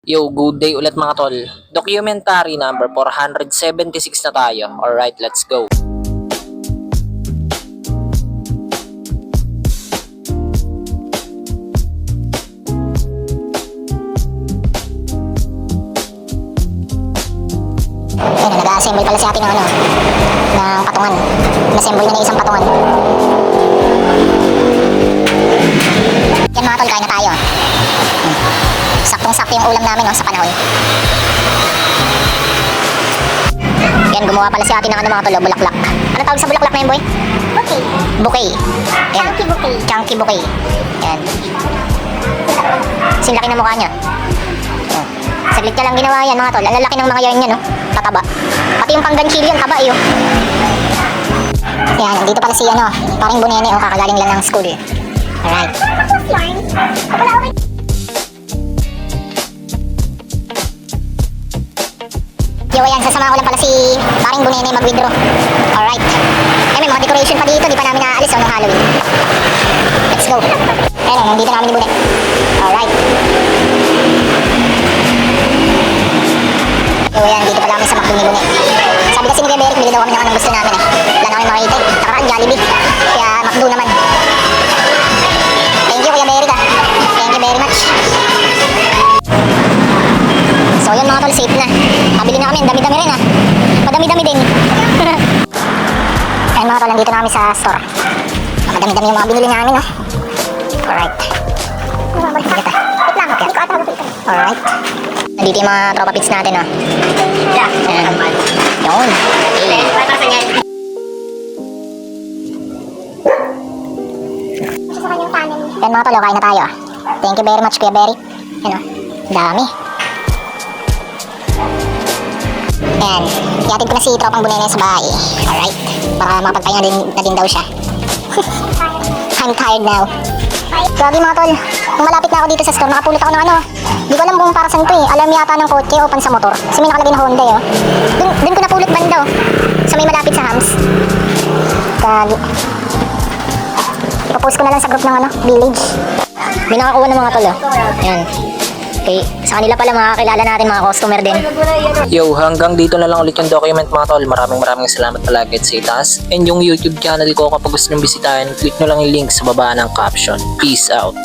Yo, good day ulit mga tol. Documentary number 476 na tayo. Alright, let's go. Ayun, nag-assemble pala si ate ng patungan. Nag-assemble na isang patungan. Yan mga tol, kain na tayo. Saktong-sakto yung ulam namin sa panahon. Yan, gumawa pala si ate ng mga tol, bulaklak. Ano tawag sa bulaklak na yun, boy? Bouquet. Bouquet. Yan. Chunky bouquet. Chunky bouquet. Yan. Sinlaki ng mukha niya. Yan. Saglit ka lang ginawa yan mga tol. Ang lalaki ng mga yarn niya, no? Tataba. Pati yung pangganchili yan, taba eh. Yan, dito pala si paring Bunene, kakagaling lang ng school. Alright. Yo, ayan, sasama ko lang pala si paring Bunene mag-withdraw. Alright. Eh, may mga decoration pa dito, di pa namin naaalis ng Halloween. Let's go. Ayun, nandito namin ni Bune. Alright. Yo, ayan, dito pala kami sa McDo ni Bune. Sabi kasi ni Kuya Beric, bili daw kami ng anong gusto namin eh. Wala na kami makita eh. Nakaraan Jollibee. Kaya McDo naman. Thank you Kuya Beric ah. Thank you very much. So yun mga tol, safe na. Kabili na kami, ang dami-dami rin ah. Madami-dami din. Ayun mga tol, nandito na kami sa store. Madami-dami yung mga binili namin no. Alright. Alright. Nandito yung mga tropa pits natin oh. Ayan. Yun. Yan mga tol, kain na tayo. Thank you very much Kuya Berry. Ano, dami. Yan, iatid ko na si tropang Bunene sa bahay. Alright, para mapagpahinga na din daw siya. I'm tired now. Grabe mga tol, nung malapit na ako dito sa store, nakapulot ako ng di ko alam kung para saan to eh. Alarm yata ng kotse o pan sa motor. Kasi may nakalagay na Honda eh. Dun ko napulot banda sa may malapit sa Hams. Kagi. Ipapost ko na lang sa group ng village. May nakakuha ng mga tol Yan. Okay, sa kanila pala makakilala natin mga customer din. Yo, hanggang dito na lang ulit yung document mga tol. Maraming salamat palagi sa itaas. And yung YouTube channel ko kapag gusto nyo bisitahin, click nyo lang yung link sa baba ng caption. Peace out.